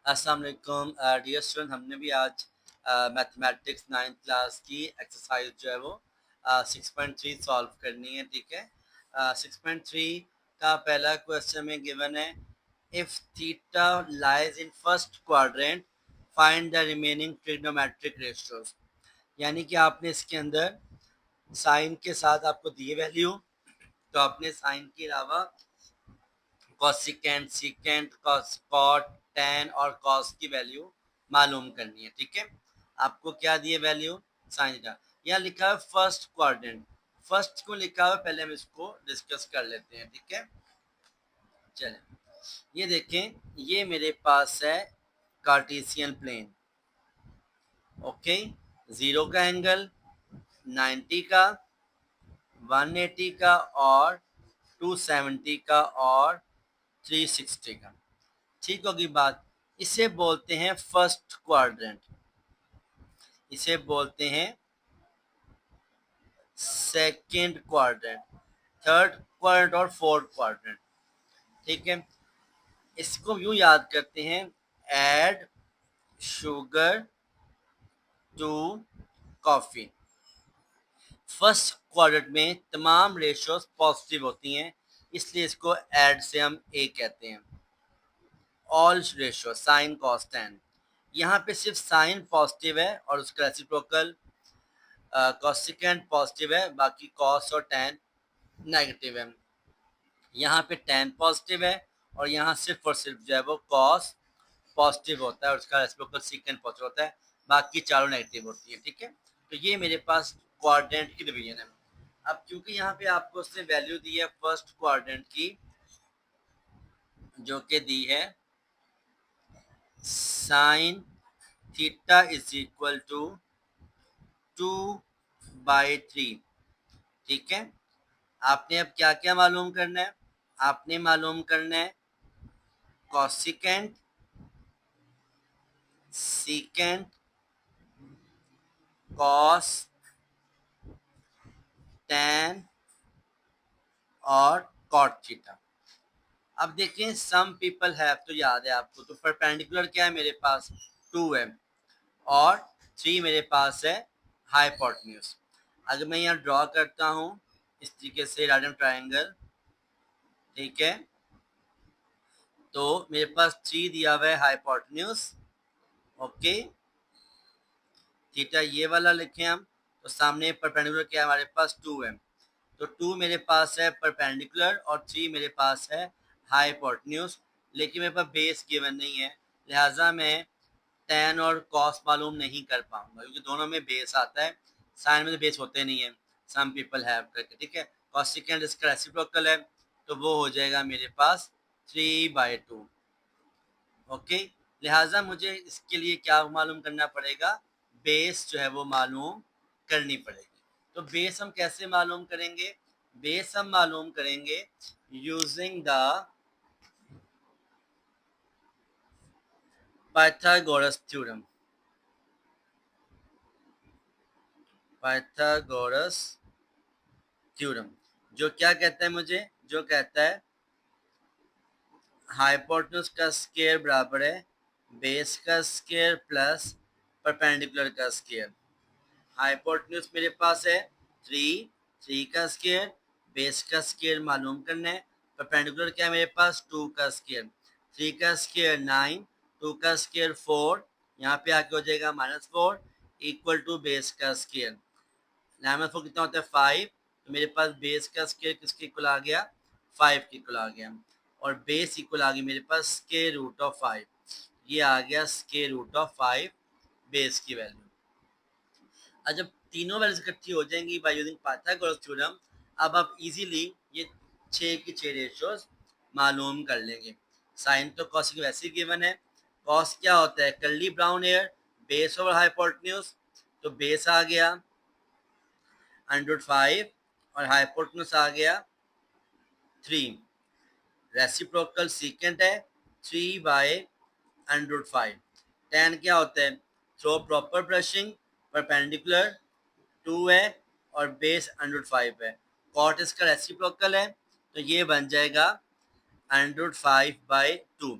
अस्सलाम वालेकुम dear student. हमने भी आज मैथमेटिक्स 9th क्लास की एक्सरसाइज जो है वो 6.3 सॉल्व करनी है। ठीक है, 6.3 का पहला क्वेश्चन में गिवन है, if theta lies in first quadrant find the remaining trigonometric ratios. यानी कि आपने इसके अंदर साइन के साथ आपको दिए वैल्यू, तो आपने साइन के अलावा कॉसिकेंट, सीकेंट, कॉट, टेन और कॉस की वैल्यू मालूम करनी है। ठीक है, आपको क्या दिए वैल्यू, साइन का। यहाँ लिखा है फर्स्ट क्वाड्रेंट, फर्स्ट को लिखा हुआ, पहले हम इसको डिस्कस कर लेते हैं। ठीक है, चलें, ये देखें, ये मेरे पास है कार्टेशियन प्लेन। ओके, 0 का एंगल, 90 का, 180 का और 270 का और 360 का। ठीक होगी बात। इसे बोलते हैं फर्स्ट क्वाड्रेंट, इसे बोलते हैं सेकंड क्वाड्रेंट, थर्ड क्वाड्रेंट और फोर्थ क्वाड्रेंट। ठीक है, इसको यूं याद करते हैं, add sugar to coffee. First quadrant में तमाम रेशियोज पॉजिटिव होती हैं, इसलिए इसको ऐड से हम ए कहते हैं। All ratio sine cos tan, यहाँ पे सिर्फ साइन पॉजिटिव है और उसका रेसिप्रोकल कॉसिकेंट पॉजिटिव है, बाकी कॉस और टेन नेगेटिव है। यहाँ पे टेन पॉजिटिव है और यहाँ सिर्फ और सिर्फ जो है वो कॉस पॉजिटिव होता है और उसका रेसिप्रोकल सीकेंट पॉजिटिव होता है, बाकी चारों नेगेटिव होती है। ठीक है, तो ये मेरे पास क्वाड्रेंट की डिवीजन है। अब क्योंकि यहाँ पे आपको उसने वैल्यू दी है फर्स्ट क्वाड्रेंट की, जो कि दी है sine theta is equal to 2/3। ठीक है, आपने अब क्या क्या मालूम करना है, आपने मालूम करना है कॉसिकेंट, सीकेंट, कॉस, टैन और कॉट थीटा। अब देखें, सम पीपल हैव, तो याद है आपको, तो परपेंडिकुलर क्या है मेरे पास, 2 है और 3 मेरे पास है हाइपोटेन्यूज। अगर मैं यहाँ ड्रॉ करता हूँ इस तरीके से राइट एंगल ट्रायंगल, ठीक है, तो मेरे पास 3 दिया हुआ है हाइपोटेन्यूज। ओके, थीटा ये वाला लिखें हम, तो सामने परपेंडिकुलर क्या है हमारे पास, 2 है, तो 2 मेरे पास है परपेंडिकुलर और 3 मेरे पास है हाइपोटेन्यूज। लेकिन मेरे पास बेस गिवन नहीं है, लिहाजा मैं टेन और कॉस मालूम नहीं कर पाऊंगा, क्योंकि दोनों में बेस आता है, साइन में तो बेस होते नहीं है, सम पीपल हैव करके। ठीक है, कॉसिकेंट इसका रेसिप्रोकल है, तो वो हो जाएगा मेरे पास 3/2। ओके, लिहाजा मुझे इसके लिए क्या मालूम करना पड़ेगा, बेस जो है वो मालूम करनी पड़ेगी। तो बेस हम कैसे मालूम करेंगे, बेस हम मालूम करेंगे using the Pythagoras theorem. Pythagoras theorem जो क्या कहता है मुझे, जो कहता है हाइपोटेन्यूज का स्क्वायर बराबर है बेस का स्क्वायर प्लस परपेंडिकुलर का स्क्वायर। हाइपोटेन्यूज मेरे पास है 3, 3 का स्क्वायर, बेस का स्क्वायर मालूम करना है, परपेंडिकुलर क्या है मेरे पास, 2 का स्क्वायर, 3 का स्क्वायर 9, 2 का स्क्वायर 4, यहाँ पे आके हो जाएगा -4 इक्वल टू बेस का स्क्वायर। 9 कितना होता है 5, तो मेरे पास बेस का स्क्वायर किसके इक्वल आ गया, 5 के इक्वल आ गया, और बेस इक्वल आ गया मेरे पास स्क्वायर रूट ऑफ 5, ये आ गया स्क्वायर रूट ऑफ 5 बेस की वैल्यू। अब जब तीनों वैल्यूज इकट्ठी हो जाएंगी बाय यूजिंग पाइथागोरस थ्योरम, अब आप इजीली ये 6 की 6 रेशियोज मालूम कर लेंगे। साइन तो कॉस की वैसे ही गिवन है, कॉस क्या होता है, curly brown air, base over hypotenuse, तो बेस आ गया 105 और हाइपोटेन्यूज आ गया 3, रेसिप्रोकल सीकेंट है 3/5। टेन क्या होता है, थ्रो प्रॉपर ब्रशिंग, परपेंडिकुलर 2 है और बेस 105 है, कॉट इसका रेसिप्रोकल है, तो ये बन जाएगा 105/2।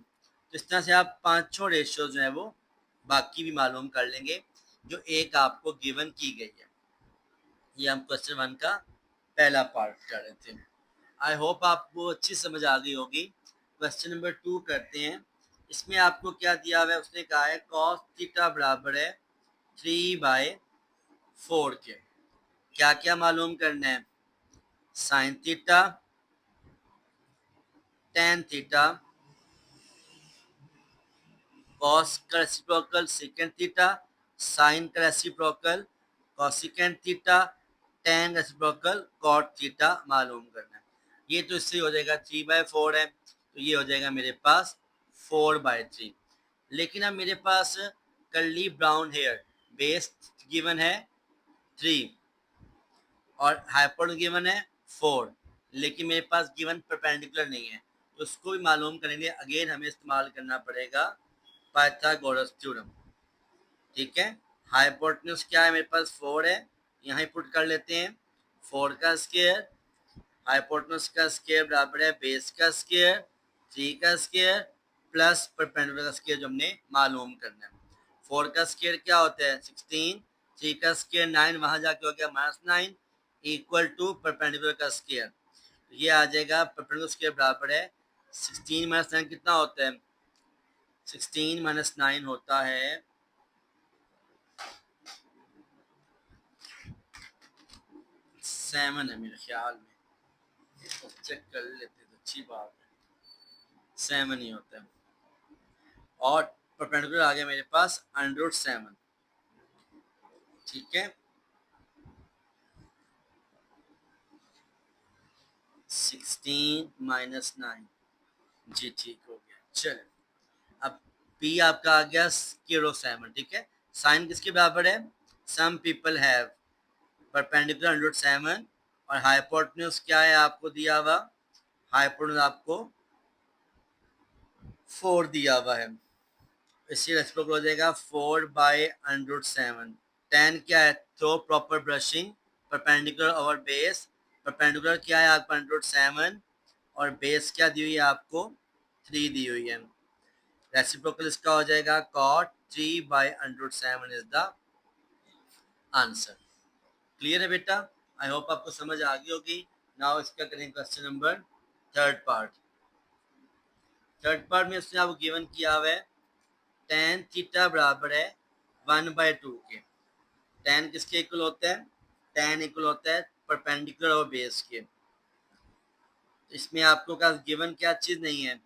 तो तो इस तरह से आप 5 रेशियो जो है वो बाकी भी मालूम कर लेंगे जो एक आपको गिवन की गई है। ये हम क्वेश्चन 1 का पहला पार्ट कर रहे थे। आई होप आपको अच्छी समझ आ गई होगी। क्वेश्चन नंबर 2 करते हैं। इसमें आपको क्या दिया हुआ है, उसने कहा है cos थीटा बराबर है 3/4 के। क्या क्या मालूम करना है? Sine theta, tan theta, cos का रेसिप्रोकल सेकेंड थीटा, साइन का reciprocal cosecant theta, tan reciprocal cot theta मालूम करना है। ये तो इससे हो जाएगा 3/4 है, तो ये हो जाएगा मेरे पास 4/3। लेकिन अब मेरे पास curly brown hair base given है 3 और हाइपोटेन्यूज गिवन है 4, लेकिन मेरे पास गिवन परपेंडिकुलर नहीं है, तो उसको भी मालूम करेंगे। अगेन हमें इस्तेमाल करना पड़ेगा पाइथागोरस थ्योरम। ठीक है, हाइपोटेन्यूज क्या है, मेरे पास 4 है, यहाँ पुट कर लेते हैं। 4 का स्क्वायर, हाइपोटेन्यूज का स्क्वायर बराबर है बेस का स्क्वायर, 3 का स्क्वायर प्लस परपेंडिकुलर का स्क्वायर जो हमने मालूम करना है। 4 का स्क्वायर क्या होता है 16, 3 का स्क्वायर 9, वहां जाके हो गया -9 इक्वल टू परपेंडिकुलर का स्क्वायर। ये आ जाएगा परपेंडिकुलर स्क्वायर बराबर है 16 - 9 कितना होता है? 16 - 9 होता है 7 है मेरे ख्याल में, तो चेक कर लेते तो अच्छी बात है। 7 ही होता है और परपेंडिकुलर आ गया मेरे पास √7। ठीक है, 16 - 9 जी ठीक हो गया। चलो अब P आपका आ गया √7। ठीक है, साइन किसके बराबर है? सम पीपल हैव परपेंडिकुलर √7 और हाइपोटेन्यूज क्या है आपको दिया हुआ? हाइपोटेन्यूज आपको 4 दिया हुआ है। इसी रेसिप्रोकल हो जाएगा 4/√7। टेन क्या है? Through proper brushing perpendicular over base. Perpendicular क्या है आपका √7 और बेस क्या दी हुई है आपको? 3 दी हुई है। रेसिप्रोकल इसका हो जाएगा cot 3/√7 is the answer. Clear है बेटा? आई होप आपको समझ आ गई होगी। नाउ इसका करेंगे question number third part. Third part में उसने आपको गिवन किया हुआ है tan थीटा बराबर है 1/2 के। tan किसके इक्वल होता है? tan इक्वल होता है परपेंडिकुलर और बेस के। इसमें आपको का गिवन क्या चीज नहीं है?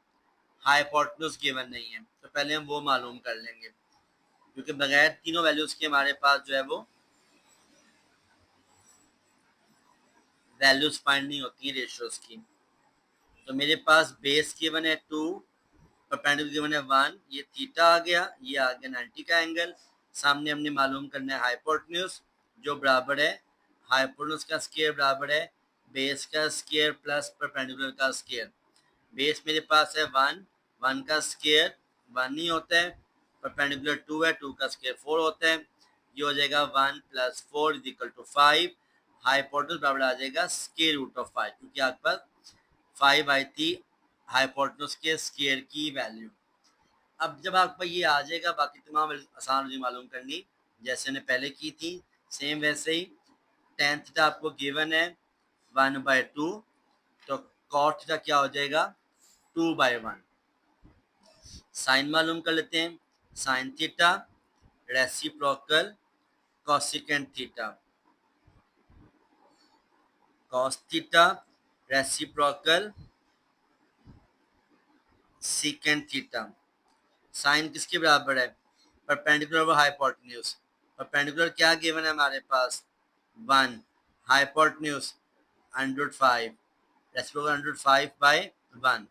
हाइपोटेन्यूज गिवन नहीं है, तो पहले हम वो मालूम कर लेंगे, क्योंकि बगैर तीनों वैल्यूज के हमारे पास जो है वो वैल्यूज फाइंड नहीं होती रेशियोज की। तो मेरे पास बेस गिवन है 2, परपेंडिकुलर गिवन है 1, ये थीटा आ गया, ये आ गया 90 का एंगल। सामने हमने मालूम करना है हाइपोटेन्यूज जो बराबर है हाइपोटेन्यूज का स्क्वायर बराबर है बेस का स्क्वायर प्लस परपेंडिकुलर का स्क्वायर। बेस मेरे पास है 1, 1 का स्क्वायर 1 ही होता है, परपेंडिकुलर 2 है, 2 का स्क्वायर 4 होता है। ये हो जाएगा 1 + 4 = 5। हाइपोटेन्यूज बराबर आ जाएगा स्क्वायर रूट ऑफ 5, क्योंकि आपके पास 5 आई थी हाइपोटेन्यूज के स्क्वायर की वैल्यू। अब जब आपको ये आ जाएगा, बाकी तमाम आसान हो मालूम करनी, जैसे ने पहले की थी सेम वैसे ही। टेन थीटा आपको गिवन है 1/2, तो कॉट थीटा क्या हो जाएगा 2/1। साइन मालूम कर लेते हैं। Sine theta reciprocal cosecant theta, cos theta reciprocal secant theta. Sine किसके बराबर है? परपेंडिकुलर और हाइपोटेन्यूज। परपेंडिकुलर क्या गिवन है हमारे पास 1, हाइपोटेन्यूज √5, रेसिप्रोकल √5/1।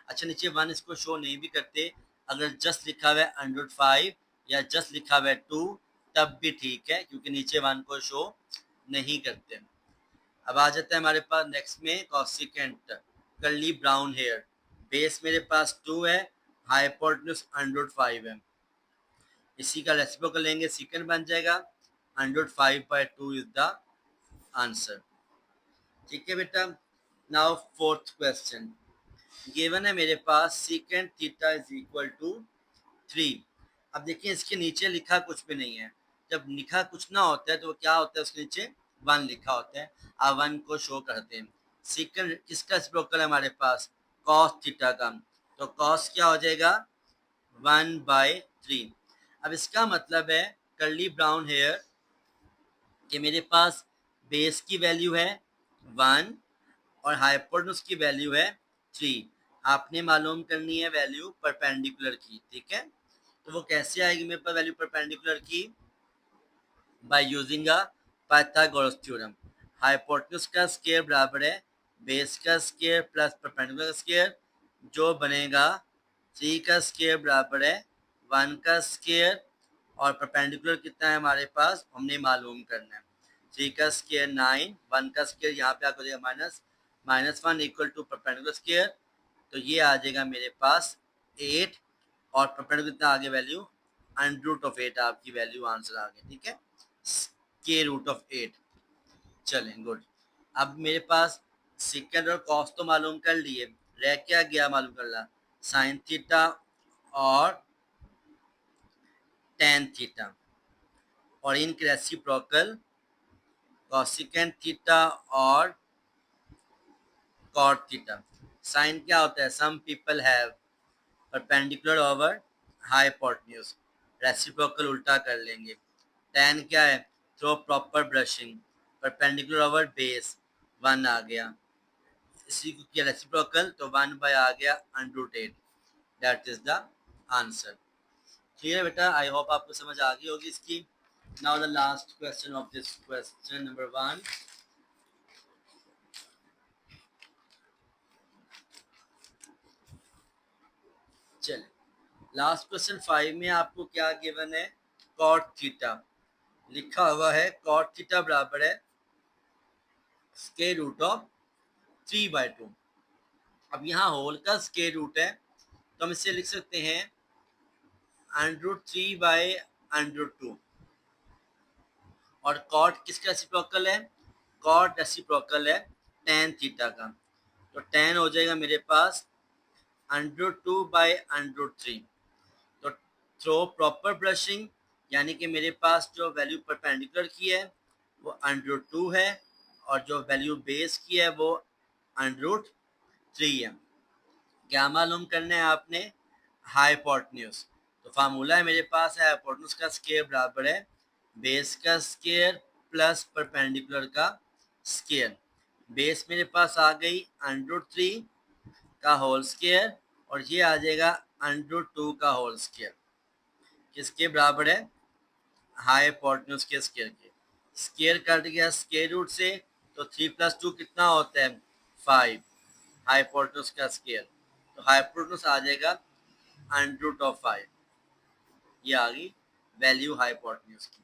अच्छा नीचे 1 इसको शो नहीं भी करते, अगर जस्ट लिखा हुआ है √5 या जस्ट लिखा हुआ है 2 तब भी ठीक है, क्योंकि नीचे 1 को शो नहीं करते। अब आ जाता है हमारे पास नेक्स्ट में cosecant curly brown hair. Base मेरे पास 2 है, हाइपोटेन्यूज √5 है, इसी का रेसिप्रोकल लेंगे सीकेंट बन जाएगा √5/2 इज द आंसर। ठीक है बेटा। Now fourth question. गिवन है मेरे पास secant theta is equal to 3। अब देखिए इसके नीचे लिखा कुछ भी नहीं है। जब लिखा कुछ ना होता है तो क्या होता है, उसके नीचे 1 लिखा होता है। आप 1 को शो करते हैं। सीकेंट किसका रेसिप्रोकल है हमारे पास? कॉस थीटा का। तो कॉस क्या हो जाएगा? 1/3। अब इसका मतलब है कर्ली ब्राउन हेयर कि मेरे पास बेस की वैल्यू है 1 और हाइपोटेन्यूज की वैल्यू है 3। आपने मालूम करनी है वैल्यू परपेंडिकुलर की, ठीक है। तो वो कैसे आएगी मेरे पास वैल्यू परपेंडिकुलर की? By using a Pythagoras theorem. Hypotenuse का स्क्वायर बराबर है बेस का स्क्वायर प्लस परपेंडिकुलर का स्क्वायर, जो बनेगा 3 का स्क्वायर बराबर है 1 का स्क्वायर, और परपेंडिकुलर कितना है हमारे पास हमने मालूम करना है। 3 का स्क्वायर 9, 1 का स्क्वायर यहाँ पे आ जाएगा -1 इक्वल टू परपेंडिकुलर स्क्वायर, तो ये आ जाएगा मेरे पास 8, और परपेंडिकुलर कितना आगे वैल्यू अंडर रूट ऑफ 8 आपकी वैल्यू आंसर आ गया, ठीक है, स्क्वायर रूट ऑफ 8। चलें गुड। अब मेरे पास सिकेंड और कॉस तो मालूम कर लिए, रह क्या गया मालूम कर ला? साइन थीटा और टेन थीटा, और इनके रेसिप्रोकल कॉसिकेंट थीटा और कॉट थीटा। साइन क्या होता है? Some people have perpendicular over hypotenuse, reciprocal उल्टा कर लेंगे। टेन क्या है? Through proper brushing, perpendicular over base 1 आ गया, इसी को किया रेसिप्रोकल तो 1 आ गया √8। That is the answer. Clear बेटा? आई होप आपको समझ आ गई होगी इसकी। Now the last question of this question number 1। चलिए लास्ट क्वेश्चन 5 में आपको क्या गिवन है? कॉट थीटा लिखा हुआ है। कॉट थीटा बराबर है स्क्वायर रूट ऑफ 3/2। अब यहाँ होल का स्क्वायर रूट है तो हम इसे लिख सकते हैं √3/√2। और कॉट किसका रेसिप्रोकल है? कॉट रेसिप्रोकल है टेन थीटा का, तो टेन हो जाएगा मेरे पास √2/√3। तो थ्रो प्रॉपर ब्रशिंग, यानी कि मेरे पास जो वैल्यू परपेंडिकुलर की है वो √2 है, और जो वैल्यू बेस की है वो √3 है। क्या मालूम करना है आपने? हाइपोटेन्यूज। तो फार्मूला है मेरे पास है हाइपोटेन्यूज का स्क्वायर बराबर है बेस का स्क्वायर प्लस परपेंडिकुलर का स्क्वायर। बेस मेरे पास आ गई √3 का होल स्क्वायर, और ये आ जाएगा √2 का होल स्क्वायर। किसके बराबर है? हाइपोटेन्यूज के स्क्वायर के। स्क्वायर कट गया स्क्वायर रूट से, तो 3 + 2 कितना होता है? 5। हाइपोटेन्यूज का स्क्वायर, तो हाइपोटेन्यूज आ जाएगा √5। ये आ गई वैल्यू हाइपोटेन्यूज की।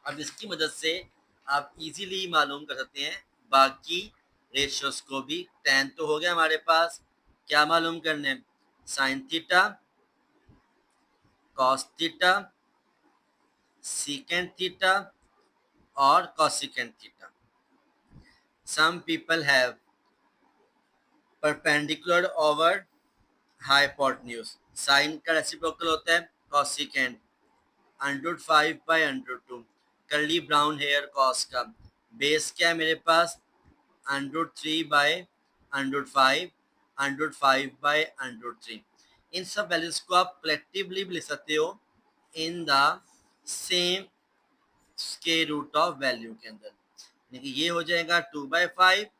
अब इसकी मदद से आप इजीली मालूम कर सकते हैं बाकी रेशियोज को भी। tan तो हो गया हमारे पास, क्या मालूम करने? Sine theta, cos theta, secant theta और cosecant theta. Some people have perpendicular over hypotenuse. Sine का रेसिप्रोकल होता है cosecant, √5/√2। Curly brown hair cos का बेस क्या है मेरे पास? √3/√5, √5/√3। इन सब वैल्यूज को आप कलेक्टिवली भी लिख सकते हो in the same square root of value के अंदर। यानी कि ये हो जाएगा 2/5,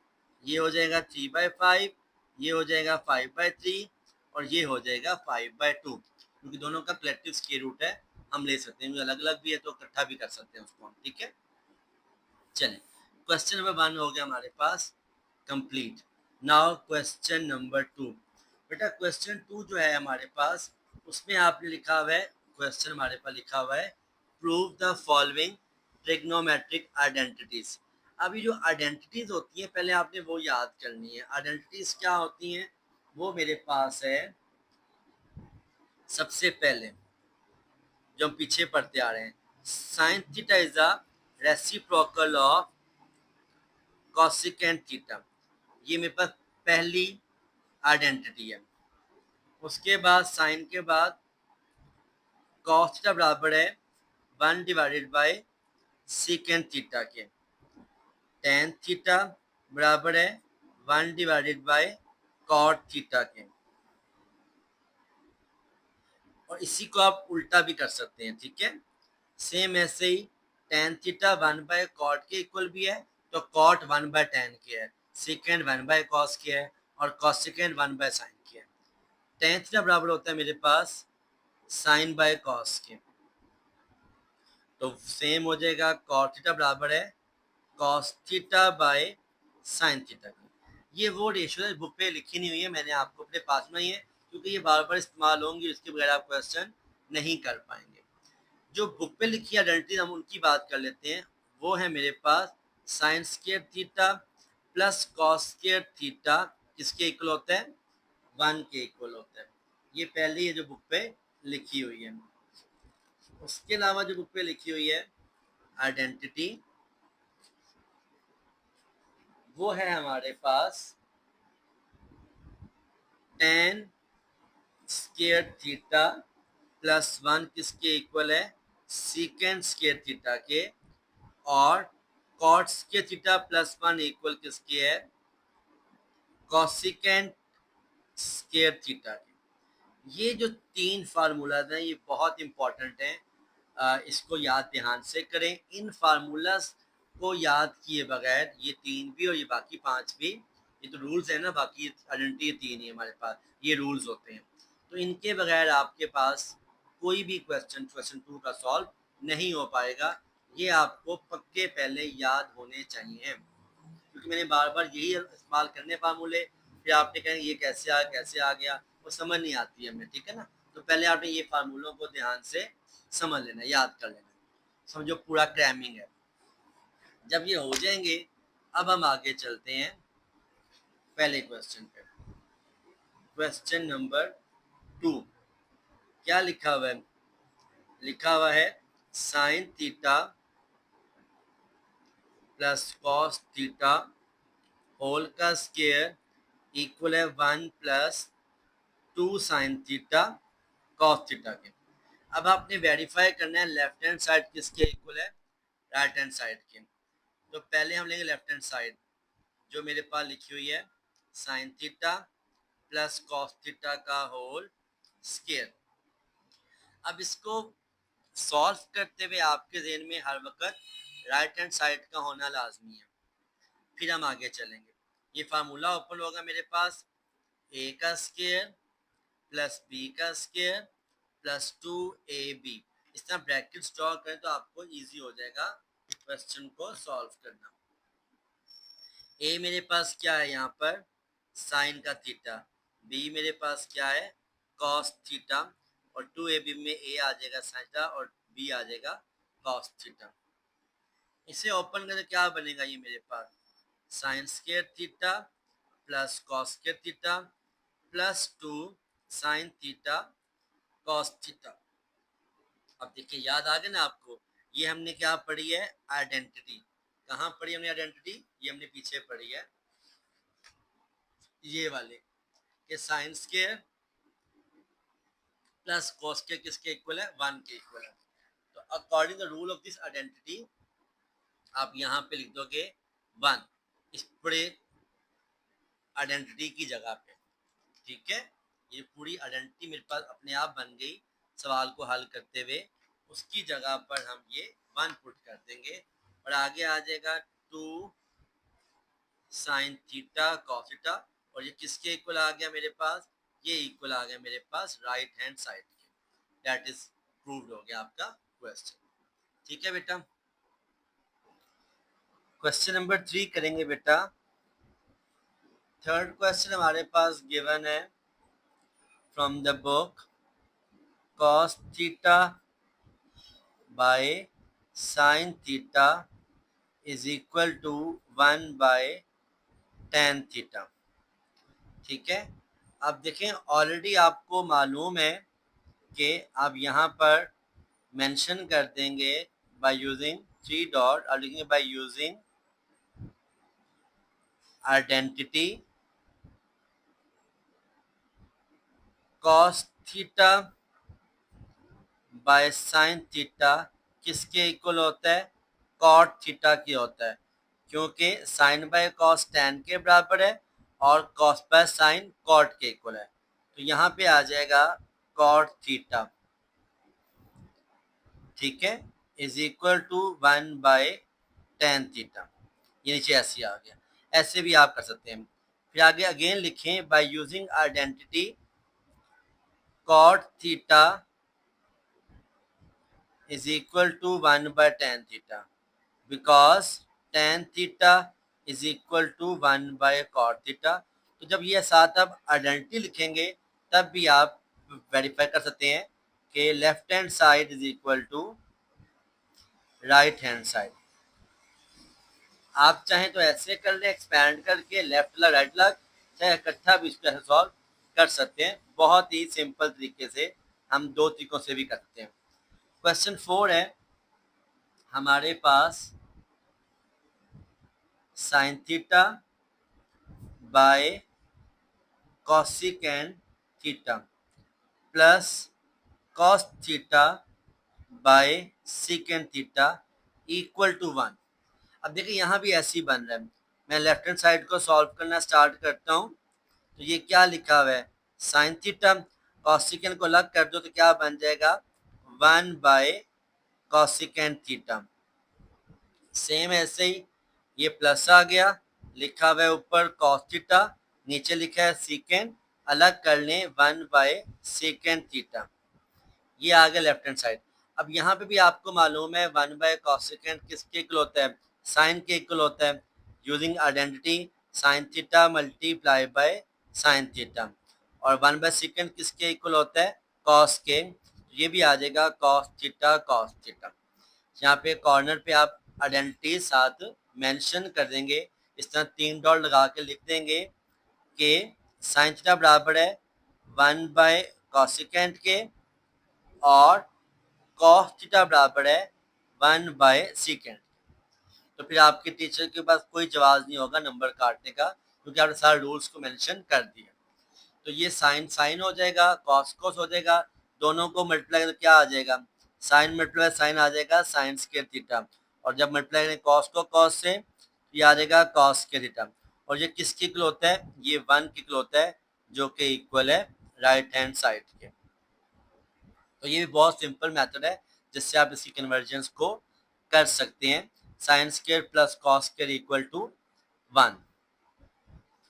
ये हो जाएगा 3/5, ये हो जाएगा 5/3, और ये हो जाएगा 5/2, क्योंकि दोनों का कलेक्टिव स्क्वायर रूट है। हम ले सकते हैं, अलग अलग भी है तो इकट्ठा भी कर सकते हैं उसको हम, ठीक है। चलें, क्वेश्चन नंबर 1 हो गया हमारे पास कंप्लीट। Now question number 2। बेटा क्वेश्चन 2 जो है हमारे पास, उसमें आपने लिखा हुआ है, क्वेश्चन हमारे पास लिखा हुआ है prove the following trigonometric identities. अभी जो आइडेंटिटीज होती हैं पहले आपने वो याद करनी है। आइडेंटिटीज क्या होती हैं? वो मेरे पास है सबसे पहले जो हम पीछे पढ़ते आ रहे हैं, sine theta is the reciprocal of cosecant theta. ये मेरे पास पहली आइडेंटिटी है। उसके बाद साइन के बाद कॉस थीटा बराबर है 1 डिवाइडेड बाय सीकेंट थीटा के। टेन थीटा बराबर है 1 डिवाइडेड बाय कॉट थीटा के। और इसी को आप उल्टा भी कर सकते हैं, ठीक है। सेम ऐसे ही टेन थीटा 1 बाय कॉट के इक्वल भी है, तो कॉट 1 बाय टेन के है, सेकेंड 1 बाय कॉस के है, और कॉस सेकेंड 1 बाय साइन के है। टेन थीटा बराबर होता है मेरे पास साइन बाय कॉस के, तो सेम हो जाएगा कॉट थीटा बराबर है cos theta by sine theta की। ये वो रेशियो बुक पे लिखी नहीं हुई है, मैंने आपको अपने पास में ही है, क्योंकि ये बार बार इस्तेमाल होंगी, इसके बगैर आप क्वेश्चन नहीं कर पाएंगे। जो बुक पे लिखी आइडेंटिटी हम उनकी बात कर लेते हैं। वो है मेरे पास sine square theta plus cos square theta किसके इक्वल होता है, 1 के इक्वल होता है। ये पहली है जो बुक पे लिखी हुई है। उसके अलावा जो बुक पे लिखी हुई है आइडेंटिटी, वो है हमारे पास टेन स्क्वायर थीटा प्लस 1 किसके इक्वल है, सीकेंड स्क्वायर थीटा के, और cot square theta plus 1 equal किसके है, कॉसिकेंड स्क्वायर थीटा के। ये जो तीन फार्मूलाज हैं ये बहुत इंपॉर्टेंट हैं, इसको याद ध्यान से करें। इन फार्मूलाज को याद किए बगैर, ये तीन भी और ये बाकी पांच भी, ये तो रूल्स है ना, बाकी आइडेंटिटी तीन ही हमारे पास, ये रूल्स होते हैं। तो इनके बगैर आपके पास कोई भी क्वेश्चन 2 का सॉल्व नहीं हो पाएगा। ये आपको पक्के पहले याद होने चाहिए, क्योंकि मैंने बार बार यही इस्तेमाल करने फार्मूले, फिर आपने कहेंगे ये कैसे आ गया, वो समझ नहीं आती है हमें, ठीक है ना। तो पहले आपने ये फार्मूलों को ध्यान से समझ लेना, याद कर लेना, समझो पूरा क्रैमिंग है। जब ये हो जाएंगे, अब हम आगे चलते हैं पहले क्वेश्चन पे। क्वेश्चन नंबर 2 क्या लिखा हुआ है, लिखा हुआ है sine theta plus cos theta whole का स्क्वायर इक्वल है 1 plus 2 sine theta cos theta के। अब आपने वेरीफाई करना है लेफ्ट हैंड साइड किसके इक्वल है, राइट हैंड साइड के। तो पहले हम लेंगे लेफ्ट हैंड साइड, जो मेरे पास लिखी हुई है sine theta plus cos theta का होल स्क्वायर। अब इसको सॉल्व करते हुए आपके ज़हन में हर वक्त राइट हैंड साइड का होना लाजमी है। फिर हम आगे चलेंगे। ये फार्मूला ओपन होगा मेरे पास, ए का स्क्वायर प्लस बी का स्क्वायर प्लस 2ab। इस तरह ब्रैकेट्स ड्रॉ करें तो आपको इजी हो जाएगा क्वेश्चन को सॉल्व करना। ए मेरे पास क्या है यहाँ पर, साइन का थीटा, बी मेरे पास क्या है, कॉस थीटा, और 2ab में ए आ जाएगा साइन थीटा और बी आ जाएगा कॉस थीटा। इसे ओपन करें क्या बनेगा, ये मेरे पास sine square theta plus cos square theta plus 2 sine theta cos theta. अब देखिए याद आ गया ना आपको, ये हमने क्या पढ़ी है आइडेंटिटी। कहाँ पढ़ी हमने आइडेंटिटी, ये हमने पीछे पढ़ी है, ये वाले कि sine square plus cos square किसके इक्वल है, 1 के इक्वल है। तो according the rule of this identity आप यहाँ पे लिख दोगे 1 इस पूरे आइडेंटिटी की जगह पे, ठीक है। ये पूरी आइडेंटिटी मेरे पास अपने आप बन गई सवाल को हल करते हुए। उसकी जगह पर हम ये 1 पुट कर देंगे और आगे आ जाएगा 2 साइन थीटा कॉस थीटा, और ये किसके इक्वल आ गया मेरे पास, ये इक्वल आ गया मेरे पास राइट हैंड साइड के। दैट इज प्रूव्ड हो गया आपका क्वेश्चन, ठीक है बेटा। क्वेश्चन नंबर 3 करेंगे बेटा। थर्ड क्वेश्चन हमारे पास गिवन है from the book cos theta by sin theta is equal to 1 by tan theta, ठीक है। अब देखें ऑलरेडी आपको मालूम है कि आप यहाँ पर मेंशन कर देंगे बाय यूजिंग 3 डॉट और लिखेंगे bye using identity cos theta by sine theta किसके इक्वल होता है? कॉट थीटा की होता है, क्योंकि साइन बाय कॉस टैन के बराबर है और कॉस बाय साइन कॉट के इक्वल है। तो यहाँ पे आ जाएगा कॉट थीटा, ठीक है, is equal to 1 by tan theta. ये नीचे ऐसे आ गया। ऐसे भी आप कर सकते हैं। फिर आगे अगेन लिखें, by using identity cot theta is equal to 1 by tan theta, because tan theta is equal to 1 by cot theta। तो जब ये साथ आप आइडेंटिटी लिखेंगे तब भी आप वेरीफाई कर सकते हैं कि left hand side is equal to right hand side. आप चाहें तो ऐसे कर लें, एक्सपैंड करके लेफ्ट लग राइट लग, चाहे इकट्ठा भी इसको ऐसे सॉल्व कर सकते हैं। बहुत ही सिंपल तरीके से हम दो तरीकों से भी कर सकते हैं। क्वेश्चन 4 है हमारे पास sine theta by cosecant theta plus cos theta by secant theta equal to 1। अब देखिए यहाँ भी ऐसे ही बन रहा है। मैं लेफ्ट हैंड साइड को सॉल्व करना स्टार्ट करता हूँ। तो ये क्या लिखा हुआ है? साइन थीटा, कॉसिकेंट को अलग कर दो तो क्या बन जाएगा? 1 बाय कॉसिकेंट थीटा। सेम ऐसे ही ये प्लस आ गया, लिखा हुआ है ऊपर कॉस थीटा, नीचे लिखा है सीकेंट, अलग कर लें 1 बाय सीकेंट थीटा। ये आ गया लेफ्ट हैंड साइड। अब यहाँ पे भी आपको मालूम है 1 बाय कॉसिकेंट किसके इक्वल होता है? साइन के इक्वल होता है। Using identity sign theta multiply bye sine theta, और 1 बाय सीकेंट किसके इक्वल होता है? कॉस के। ये भी आ जाएगा कॉस थीटा कॉस थीटा। यहाँ पे कॉर्नर पे आप आइडेंटिटी साथ मेंशन कर देंगे, इस तरह 3 डॉट लगा के लिख देंगे कि साइन थीटा बराबर है 1 बाय कॉसिकेंट के और कॉस थीटा बराबर है 1 बाय सीकेंट। तो फिर आपके टीचर के पास कोई जवाब नहीं होगा नंबर काटने का, क्योंकि आपने सारे रूल्स को मेंशन कर दिया। तो ये साइन साइन हो जाएगा, कॉस कॉस हो जाएगा, दोनों को मल्टीप्लाई तो क्या आ जाएगा? साइन मल्टीप्लाई साइन आ जाएगा साइन स्क्वायर थीटा, और जब मल्टीप्लाई करें कॉस को कॉस से ये आ जाएगा कॉस स्क्वायर थीटा। और ये किसके इक्वल होता है? ये 1 के इक्वल होता है, जो कि इक्वल है राइट हैंड साइड के। तो ये भी बहुत सिंपल मेथड है जिससे आप इसकी कन्वर्जेंस को कर सकते हैं। Sine square plus cos square equal to 1।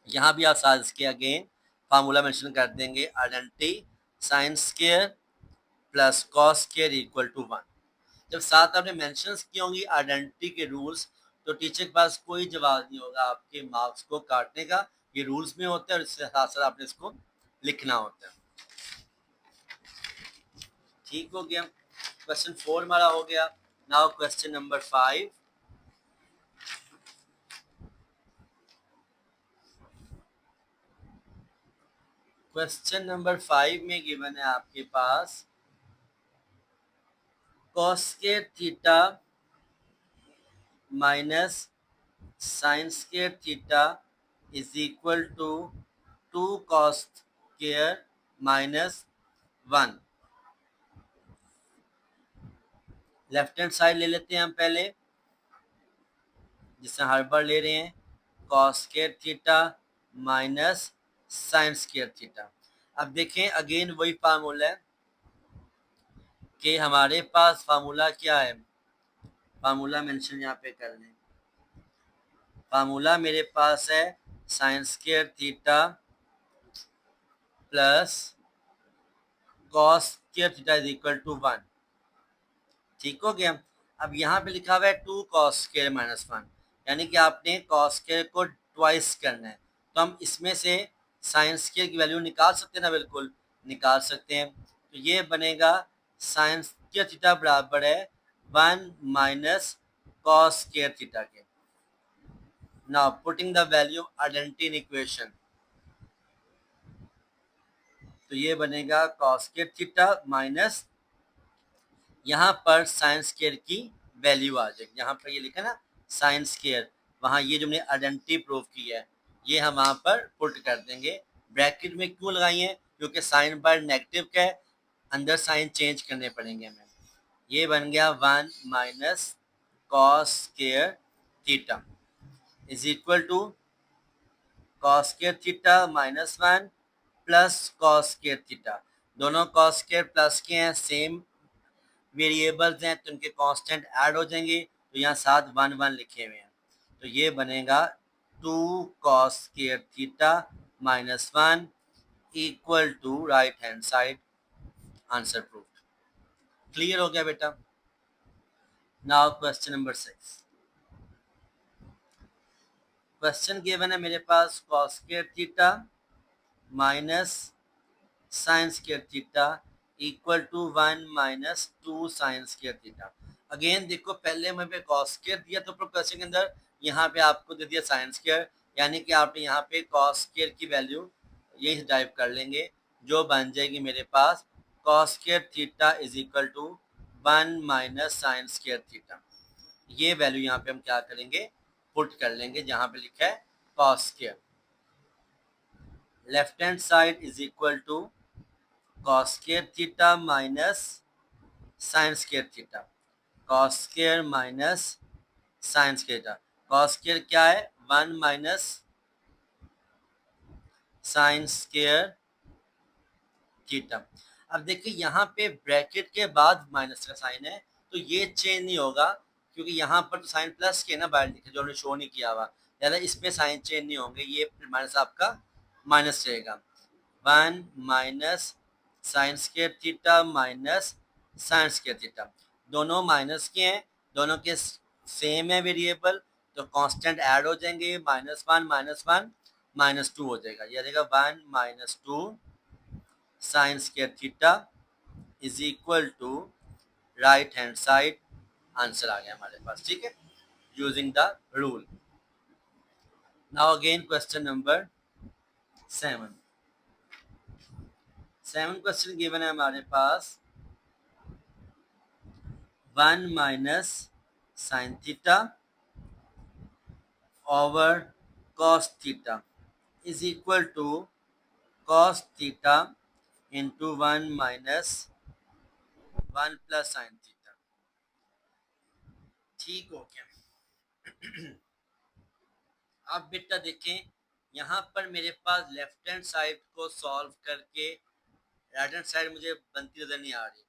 यहाँ भी आप साथ इसके अगेन फार्मूला मेंशन कर देंगे, identity sine square plus cos square equal to 1। जब साथ आपने मेंशन की होंगी आइडेंटिटी के रूल्स, तो टीचर के पास कोई जवाब नहीं होगा आपके मार्क्स को काटने का। ये रूल्स में होता है और इसके साथ साथ आपने इसको लिखना होता है। ठीक हो गया, क्वेश्चन 4 हमारा हो गया। Now question number 5। Question number 5 में गिवन है आपके पास cos square theta minus sine square theta is equal to 2 cos square minus 1। Left hand side ले लेते हैं हम पहले, जिससे हर बार ले रहे हैं cos square theta minus sine square theta. अब देखें अगेन वही फार्मूला है कि हमारे पास फार्मूला क्या है? फार्मूला मेंशन यहाँ पे कर लें। फार्मूला मेरे पास है sine square theta plus cos square theta is equal to 1। ठीक हो गया। अब यहाँ पे लिखा हुआ है 2 कॉस स्क्वायर माइनस 1, यानी कि आपने कॉस स्क्वायर को ट्वाइस करना है। तो हम इसमें से साइन स्क्वायर की वैल्यू निकाल सकते हैं ना? बिल्कुल निकाल सकते हैं। तो ये बनेगा साइन स्क्वायर थीटा बराबर है 1 माइनस कॉस स्क्वायर थीटा के। Now putting the value identity in equation, तो ये बनेगा कॉस स्क्वायर थीटा माइनस, यहाँ पर साइन स्क्वायर की वैल्यू आ जाएगी। यहाँ पर ये लिखा ना साइन स्क्वायर, वहाँ ये जो हमने आइडेंटिटी प्रूव की है ये हम वहाँ पर पुट कर देंगे। ब्रैकेट में क्यों लगाई है? क्योंकि साइन बार नेगेटिव का है, अंदर साइन चेंज करने पड़ेंगे हमें। ये बन गया 1 minus cos square theta is equal to cos square theta minus 1 plus cos square theta. दोनों कॉस स्क्वायर प्लस के हैं, सेम वेरिएबल्स हैं तो उनके कांस्टेंट ऐड हो जाएंगे, तो यहाँ साथ 1 1 लिखे हुए हैं, तो ये बनेगा 2 cos square theta minus 1 equal to right hand side. Answer proved. Clear हो गया बेटा? Now question number 6। Question given है मेरे पास cos square theta minus sine square theta equal to 1 minus 2 sine square theta. Again देखो, पहले हमें cos square दिया तो क्वेश्चन के अंदर यहाँ पे आपको दे दिया साइन स्क्वायर, यानी कि आपने यहाँ पे कॉस स्क्वायर की वैल्यू यही टाइप कर लेंगे, जो बन जाएगी मेरे पास cos square theta is equal to 1 minus sine square theta. ये वैल्यू यहाँ पे हम क्या करेंगे, पुट कर लेंगे जहाँ पे लिखा है cos square. Left hand side is equal to cos square theta minus sin square theta, cos square minus sin square theta। cos square क्या है, 1 माइनस sin square थीटा। अब देखिए यहाँ पे ब्रैकेट के बाद माइनस का साइन है, तो ये चेंज नहीं होगा, क्योंकि यहाँ पर तो साइन प्लस के ना बाहर लिखे, जो हमने शो नहीं किया हुआ, यानी इसमें साइन चेंज नहीं होंगे, ये माइनस आपका माइनस रहेगा। 1 minus sine square theta minus sine square theta, दोनों माइनस के हैं, दोनों के सेम है वेरिएबल, तो कांस्टेंट ऐड हो जाएंगे, माइनस वन माइनस टू हो जाएगा, ये रहेगा 1 minus 2 sine square theta is equal to right hand side. Answer आ गया हमारे पास, ठीक है, using the rule. Now again question number 7। 7 question given है हमारे पास 1 minus sine theta over cos theta is equal to cos theta into 1 minus 1 plus sine theta. ठीक हो गया? अब बेटा देखें, यहाँ पर मेरे पास लेफ्ट हैंड साइड को सॉल्व करके राइट हैंड साइड मुझे बनती नजर नहीं आ रही,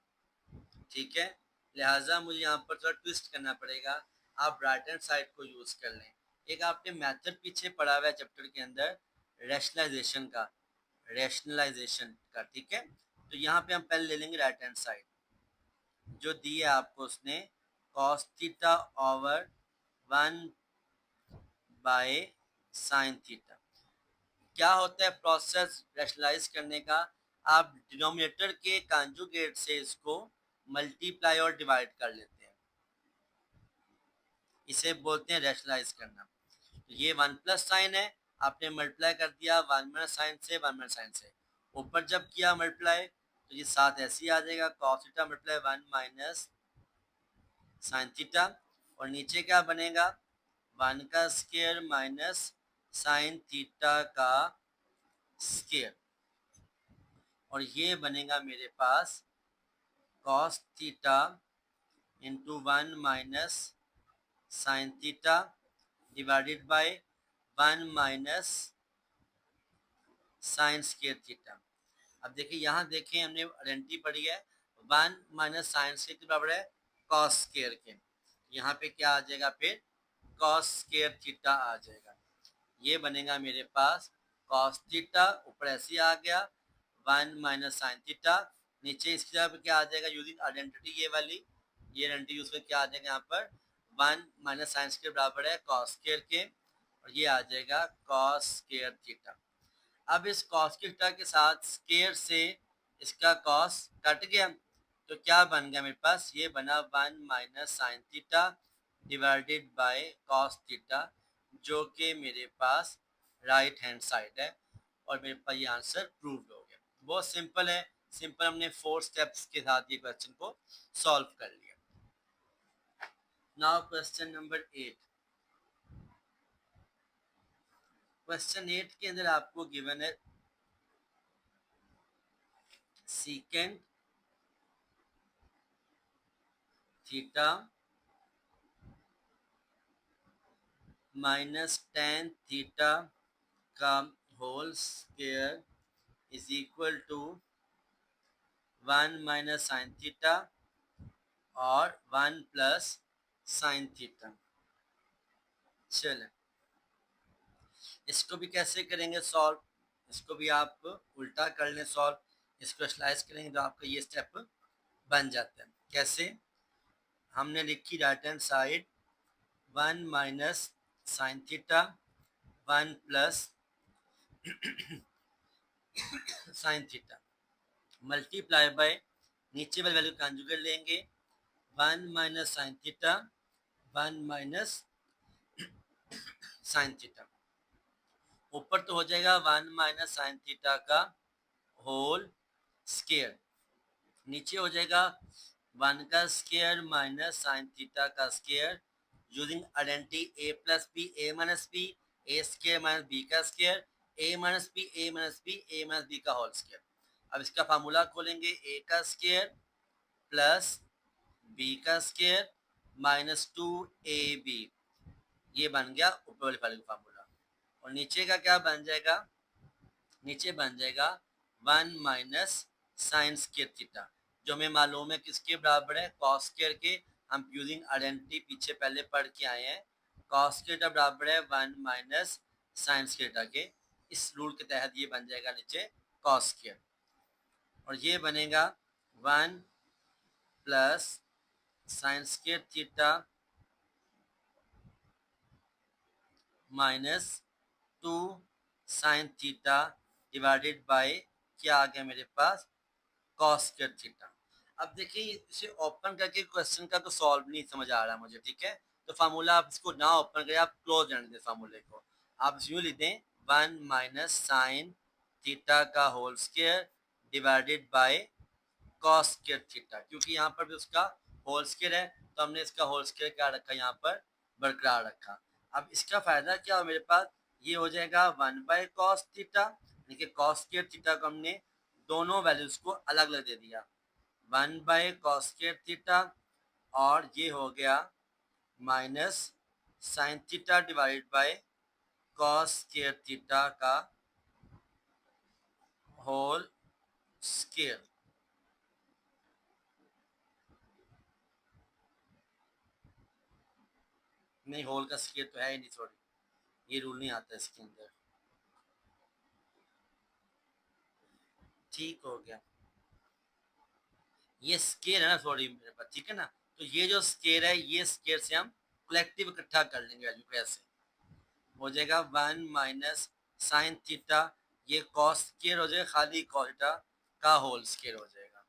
ठीक है, लिहाजा मुझे यहाँ पर थोड़ा ट्विस्ट करना पड़ेगा। आप राइट हैंड साइड को यूज कर लें। एक आपने मेथड पीछे पढ़ा हुआ है चैप्टर के अंदर, रैशनलाइजेशन का, ठीक है, तो यहाँ पे हम पहले ले लेंगे राइट हैंड साइड, जो दी है आपको उसने cos theta over 1 bye sine theta. क्या होता है प्रोसेस रैशनलाइज करने का, आप डिनोमिनेटर के कॉन्जुगेट से इसको मल्टीप्लाई और डिवाइड कर लेते हैं, इसे बोलते हैं रैशनलाइज करना। ये 1 प्लस साइन है, आपने मल्टीप्लाई कर दिया 1 माइनस साइन से 1 माइनस साइन से, ऊपर जब किया मल्टीप्लाई तो ये साथ ऐसे ही आ जाएगा cos theta multiply 1 minus sine theta, और नीचे क्या बनेगा 1 का स्क्वायर माइनस साइन थीटा का स्क्वायर, और ये बनेगा मेरे पास cos theta into 1 minus sine theta divided bye 1 minus sine square theta. अब देखिए यहाँ देखें हमने आइडेंटिटी पढ़ी है, 1 माइनस साइन स्क्वायर के बराबर है कॉस स्क्वायर के, यहाँ पे क्या आ जाएगा फिर कॉस स्क्वायर थीटा आ जाएगा, ये बनेगा मेरे पास कॉस थीटा, ऊपर ऐसे आ गया 1 माइनस साइन थीटा, नीचे इसकी जगह पे क्या आ जाएगा यूजिंग आइडेंटिटी, ये वाली ये आइडेंटिटी यूज कर क्या आ जाएगा यहाँ पर 1 माइनस साइन स्क्वायर बराबर है कॉस स्क्वायर के, और ये आ जाएगा कॉस स्क्वायर थीटा। अब इस कॉस थीटा के साथ स्क्वायर से इसका कॉस कट गया, तो क्या बन गया मेरे पास, ये बना 1 minus sine theta divided by cos theta, जो कि मेरे पास राइट हैंड साइड है, और मेरे पास ये आंसर प्रूव्ड हो गया। बहुत सिंपल है, सिंपल, हमने 4 स्टेप्स के साथ ये क्वेश्चन को सॉल्व कर लिया। Now question number 8। क्वेश्चन 8 के अंदर आपको गिवन है secant theta minus tan theta का whole square is equal to 1 minus sine theta और 1 प्लस साइन थीटा। चलें, इसको भी कैसे करेंगे सॉल्व, इसको भी आप उल्टा कर लें सॉल्व, इसको स्लाइस करेंगे तो आपका ये स्टेप बन जाता है। कैसे, हमने लिखी right hand side 1 minus sine theta 1 plus sine theta multiply by नीचे वाली वैल्यू कंजुगेट लेंगे 1 minus sine theta 1 minus sine theta, ऊपर तो हो जाएगा 1 माइनस साइन थीटा का होल स्क्वायर, नीचे हो जाएगा 1 का स्क्वायर माइनस साइन थीटा का square using identity a plus B A minus B A square minus B का square A minus B A minus B A minus B का whole square. अब इसका formula खोलेंगे a का square plus b का square minus 2ab, ये बन गया ऊपर वाले फार्मूला का फार्मूला। और नीचे का क्या बन जाएगा, नीचे बन जाएगा 1 माइनस साइन स्क्वायर थीटा, जो हमें मालूम है किसके बराबर है, कॉस स्क्वायर के। हम यूजिंग आइडेंटिटी पीछे पहले पढ़ के आए हैं, कॉस स्क्वायर बराबर है 1 माइनस साइन स्क्वायर के। इस रूल के तहत ये बन जाएगा नीचे कॉस स्क्वायर, और ये बनेगा 1 plus sign square theta minus 2 sine theta divided bye क्या आ गया मेरे पास, कॉस स्क्वायर थीटा। अब देखिए इसे ओपन करके क्वेश्चन का तो सॉल्व नहीं समझ आ रहा मुझे, ठीक है, तो फार्मूला आप इसको ना ओपन करें, आप क्लोज रहने दें फार्मूले को। आप यूँ लिख दें 1 माइनस साइन थीटा का whole square divided by cos square theta, क्योंकि यहाँ पर भी उसका होल स्क्वायर है तो हमने इसका होल स्क्वायर क्या रखा, यहाँ पर बरकरार रखा। अब इसका फायदा क्या हो मेरे पास, ये हो जाएगा 1 बाय कॉस थीटा, यानी कि कॉस स्क्वायर थीटा को हमने दोनों वैल्यूज को अलग अलग दे दिया, 1 बाय कॉस स्क्वायर थीटा, और ये हो गया minus sine theta divided by cos square theta का होल स्क्वायर। नहीं, होल का स्क्वायर तो है ही नहीं, सॉरी, ये रूल नहीं आता इसके अंदर। ठीक हो गया, ये स्केयर है ना, सॉरी मेरे पास, ठीक है ना, तो ये जो स्केयर है ये स्केयर से हम कलेक्टिव इकट्ठा कर लेंगे वैल्यू को, ऐसे हो जाएगा 1 माइनस साइन थीटा, ये कॉस स्केयर हो जाएगा, खाली कॉस थीटा का होल स्केयर हो जाएगा,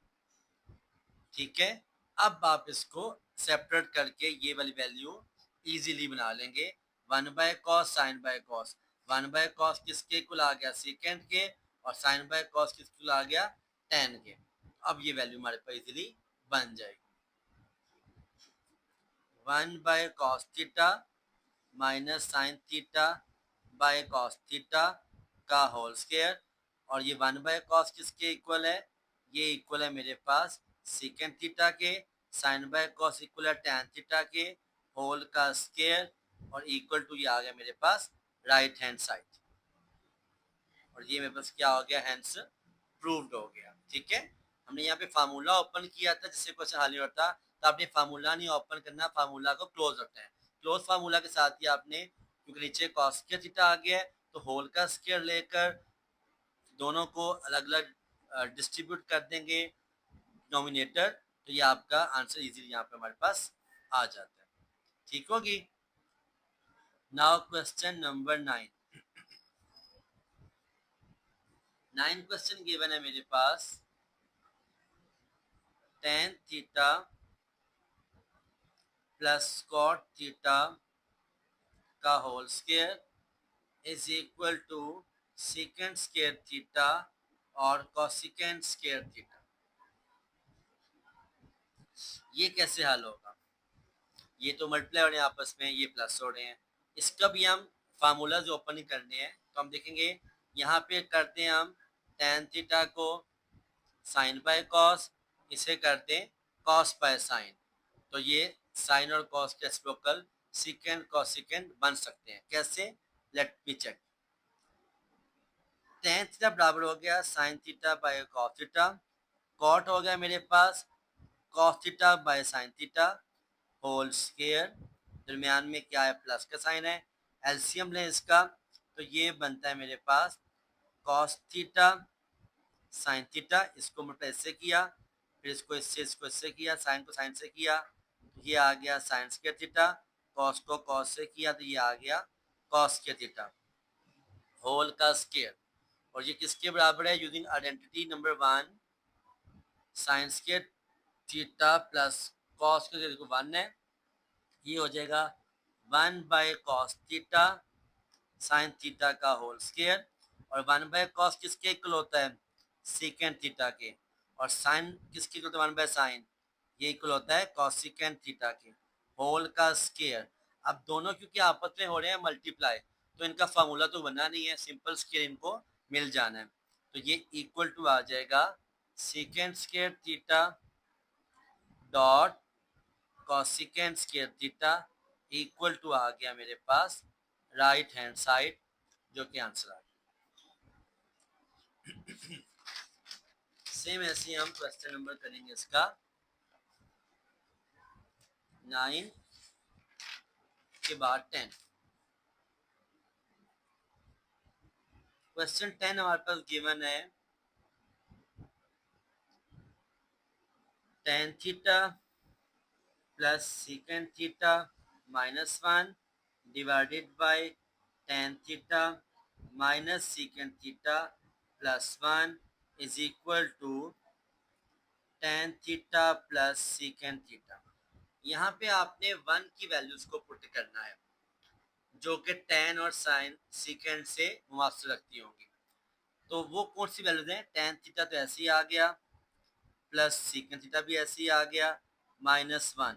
ठीक है। अब आप इसको सेपरेट करके ये वाली वैल्यू इजीली बना लेंगे, 1 by cos sine by cos, 1 by cos किसके इक्वल आ गया, सेकेंड के, और साइन बाय कॉस किसके इक्वल आ गया, टेन के। अब ये वैल्यू हमारे पास इजीली बन जाएगी, 1 bye cos theta minus sine theta by cos theta का होल स्क्वायर, और ये 1 बाय कॉस किसके इक्वल है, ये इक्वल है मेरे पास सेकेंड थीटा के, साइन बाय कॉस इक्वल है टैन थीटा के होल का स्क्वायर, और इक्वल टू ये आ गया मेरे पास राइट हैंड साइड, और ये मेरे पास क्या हो गया, हैंस प्रूव्ड हो गया, ठीक है। हमने यहाँ पे फार्मूला ओपन किया था जिससे क्वेश्चन हल नहीं होता, तो आपने फार्मूला नहीं ओपन करना, फार्मूला को क्लोज रखना है। क्लोज फार्मूला के साथ ही आपने, क्योंकि नीचे कॉस स्क्वायर थीटा आ गया है, तो होल का स्क्वायर लेकर दोनों को अलग अलग डिस्ट्रीब्यूट कर देंगे नोमिनेटर, तो ये आपका आंसर इजीली यहाँ पे हमारे पास आ जाता है, ठीक होगी। Now question number 9, 9 question given है मेरे पास, tan theta plus cot theta का whole square is equal to secant square theta और कोसेकेंड स्क्वायर थीटा। ये कैसे हल होगा, ये तो मल्टीप्लाई हो रहे हैं आपस में, ये प्लस हो रहे हैं, इसका भी हम फार्मूला जो ओपन ही करने हैं, तो हम देखेंगे यहाँ पे करते हैं हम tan थीटा को साइन बाय कॉस, इसे करते हैं कॉस बाय साइन। तो ये साइन और कॉस के रेसिप्रोकल सीकेंड कॉसिकेंड बन सकते हैं। कैसे? Let me check. Tan theta बराबर हो गया sine theta by cos theta, cot हो गया मेरे पास cos theta by sine theta whole square, दरमियान में क्या है, प्लस का साइन है, एलसीएम लें इसका, तो ये बनता है मेरे पास कॉस थीटा साइन थीटा, इसको मल्टीप्लाई इससे किया, फिर इसको इससे किया, साइन को साइन से किया, तो ये आ गया साइन स्क्वायर थीटा, कॉस को कॉस से किया तो ये आ गया कॉस स्क्वायर थीटा होल का स्क्वायर। और ये किसके बराबर है? Using identity number 1, sign square theta plus cos के देखो 1 है, ये हो जाएगा 1/cos थीटा साइन थीटा का होल स्क्वायर, और 1/cos किसके इक्वल होता है? सीकेंड थीटा के, और साइन किसके इक्वल होता है? 1/sin, ये इक्वल होता है कॉसिकेंड थीटा के होल का स्क्वायर। अब दोनों क्योंकि आपस में हो रहे हैं मल्टीप्लाई, तो इनका फार्मूला तो बना नहीं है, सिंपल स्क्वायर इनको मिल जाना है, तो ये इक्वल टू आ जाएगा secant square theta dot cosecant square theta equal to आ गया मेरे पास राइट हैंड साइड, जो कि आंसर आ गया। सेम ऐसे हम क्वेश्चन नंबर करेंगे इसका 9 के बाद 10। क्वेश्चन 10 हमारे पास गिवन है tan theta plus secant theta -1 divided by tan theta minus secant theta +1 is equal to tan theta plus secant theta. यहाँ पे आपने 1 की वैल्यूज को पुट करना है जो कि tan और sin सीकेंड से मुमासिल रखती होंगी। तो वो कौन सी वैल्यूज हैं? tan थीटा तो ऐसे ही आ गया, प्लस सीकेंड थीटा भी ऐसे ही आ गया, -1,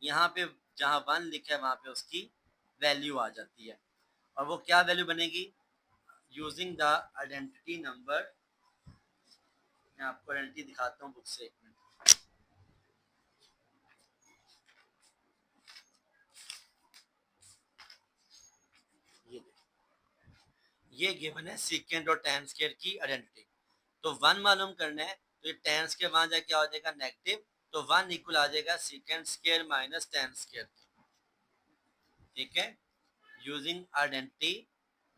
यहाँ पे जहाँ 1 लिखा है वहाँ पे उसकी वैल्यू आ जाती है। और वो क्या वैल्यू बनेगी? यूजिंग द आइडेंटिटी नंबर, मैं आपको आइडेंटिटी दिखाता हूँ बुक से, एक मिनट। ये गिवन है सीकेंड और tan स्क्वायर की आइडेंटिटी। तो 1 मालूम करना है, तो ये tan स्क्वायर वहां जाके आ जाएगा नेगेटिव, तो 1 इक्वल आ जाएगा secant square minus tan square. ठीक है, using identity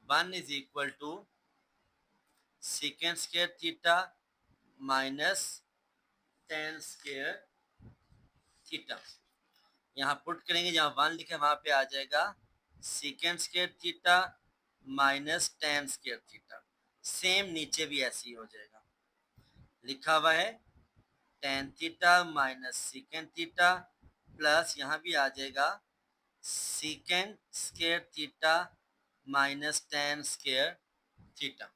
1 is equal to secant square theta minus tan square theta. यहाँ पुट करेंगे, जहाँ 1 लिखा है वहां पे आ जाएगा secant square theta minus tan square theta. Same नीचे भी ऐसे ही हो जाएगा, लिखा हुआ है tan theta minus secant theta plus यहाँ भी आ जाएगा secant square theta minus tan square theta.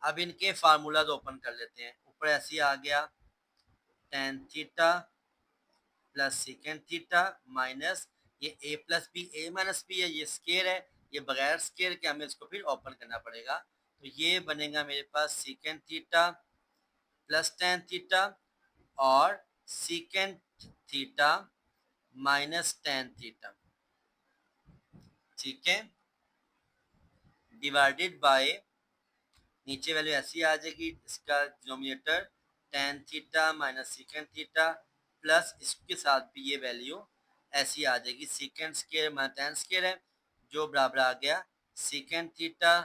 अब इनके फार्मूलाज ओपन कर लेते हैं। ऊपर ऐसे ही आ गया tan theta plus secant theta minus ये a plus B, a minus B है, ये स्केयर है, ये बगैर स्केयर के हमें इसको फिर ओपन करना पड़ेगा। तो ये बनेगा मेरे पास secant theta plus tan theta और secant theta minus tan theta, ठीक है, डिवाइडेड बाय, नीचे वैल्यू ऐसी आ जाएगी, इसका denominator tan theta minus secant theta plus इसके साथ भी ये वैल्यू ऐसी आ जाएगी, सीकेंड स्क्वायर माइनस tan स्क्वायर है, जो बराबर आ गया सीकेंड theta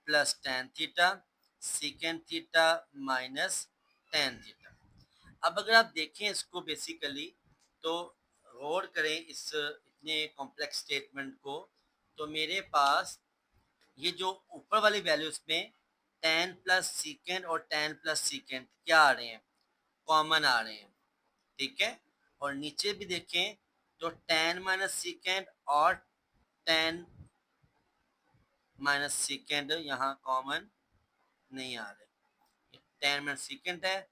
plus tan theta सीकेंड theta minus tan theta. अब अगर आप देखें इसको बेसिकली, तो गौर करें इस इतने कॉम्प्लेक्स स्टेटमेंट को, तो मेरे पास ये जो ऊपर वाली वैल्यूज में tan प्लस सीकेंड और tan प्लस सीकेंड क्या आ रहे हैं? कॉमन आ रहे हैं, ठीक है। और नीचे भी देखें तो tan माइनस सीकेंड और tan माइनस सीकेंड यहाँ कॉमन नहीं आ रहे, tan माइनस सीकेंड है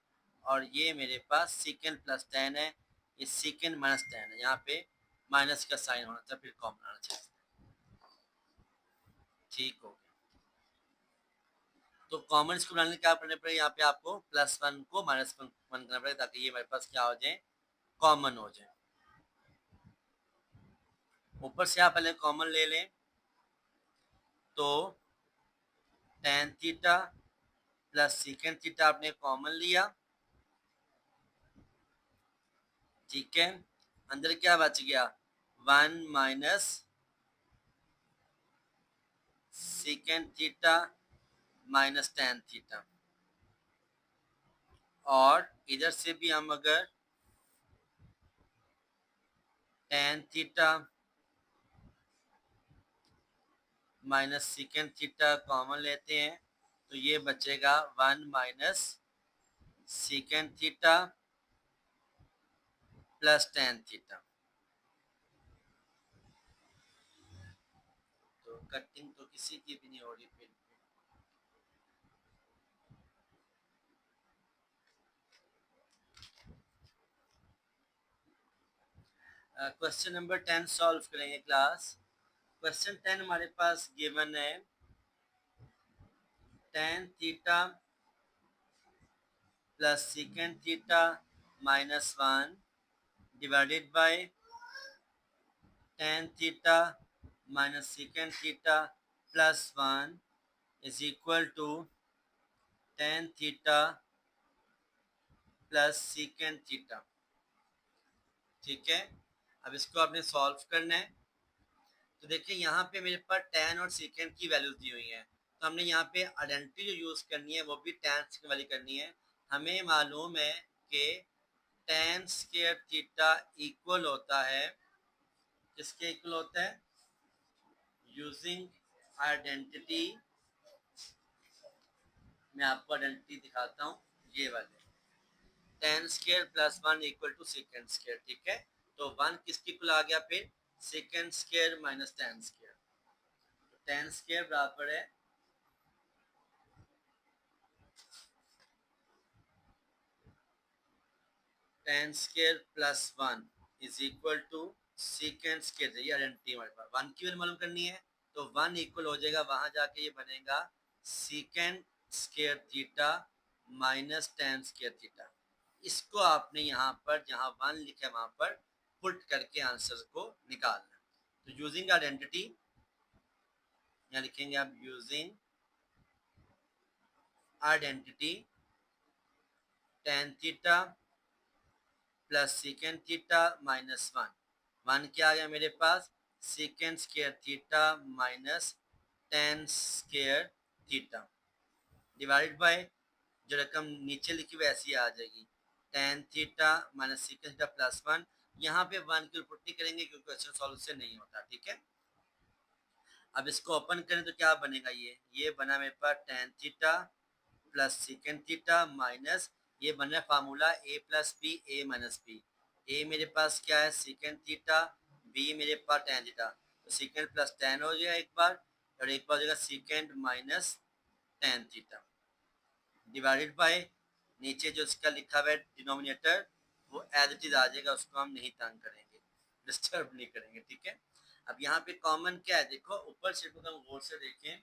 और ये मेरे पास सीकेंड प्लस tan है, ये सीकेंड माइनस tan है, यहाँ पे माइनस का साइन होना था, फिर कॉमन आना चाहिए। ठीक हो गया। तो कॉमन इसको बनाने क्या करना पड़ेगा, यहाँ पे आपको +1 को -1 करना पड़ेगा ताकि ये हमारे पास क्या हो जाए, कॉमन हो जाए। ऊपर से आप पहले कॉमन ले लें तो tan theta plus secant theta आपने कॉमन लिया, ठीक है। अंदर क्या बच गया, 1 minus secant theta minus tan theta. और इधर से भी हम अगर tan theta minus secant theta common लेते हैं तो ये बचेगा 1 minus secant theta plus tan theta. तो कटिंग तो किसी की भी नहीं हो रही फिर। क्वेश्चन नंबर 10 सॉल्व करेंगे क्लास। क्वेश्चन 10 हमारे पास गिवन है tan theta plus secant theta -1 divided by tan theta minus secant theta +1 is equal to tan theta plus secant theta, ठीक है। अब इसको आपने सॉल्व करना है। तो देखिए यहाँ पे मेरे पास tan और सीकेंड की वैल्यूज दी हुई हैं, तो हमने यहाँ पे आइडेंटिटी जो यूज करनी है वो भी tan की वाली करनी है। हमें मालूम है कि tan स्क्वायर थीटा इक्वल होता है, किसके इक्वल होता है, यूजिंग आइडेंटिटी। मैं आपको आइडेंटिटी दिखाता हूँ, ये वाले tan square +1 equal to secant square, ठीक है। तो 1 किसके इक्वल आ गया, फिर secant square minus tan square. तो tan स्क्वायर बराबर है tan square +1 is equal to secant square. ये आइडेंटिटी हमारे पास 1 की वैल्यू मालूम करनी है, तो 1 इक्वल हो जाएगा, वहां जाके ये बनेगा सीकेंड square theta minus tan square theta. इसको आपने यहाँ पर जहाँ 1 लिखा है वहां पर पुट करके आंसर को निकालना। तो यूजिंग आइडेंटिटी यहाँ लिखेंगे आप, using identity tan theta plus secant theta -1। 1 क्या आ गया मेरे पास, secant square theta minus tan square theta divided by जो रकम नीचे लिखी हुई ऐसी आ जाएगी, tan theta minus secant theta +1। यहाँ पे 1 की पुट नहीं करेंगे क्योंकि क्वेश्चन सॉल्व से नहीं होता, ठीक है। अब इसको ओपन करें तो क्या बनेगा, ये बना मेरे पास tan theta plus secant theta minus ये बन रहा है formula a plus B A minus B. A मेरे पास क्या है, सीकेंड थीटा, बी मेरे पास tan थीटा, तो सीकेंड प्लस tan हो जाएगा एक बार, और एक बार हो जाएगा सीकेंड minus tan theta divided bye नीचे जो इसका लिखा हुआ है डिनोमिनेटर वो एज इट इज आ जाएगा, उसको हम नहीं तंग करेंगे, डिस्टर्ब नहीं करेंगे, ठीक है। अब यहाँ पे कॉमन क्या है, देखो ऊपर सेट को हम गौर से देखें,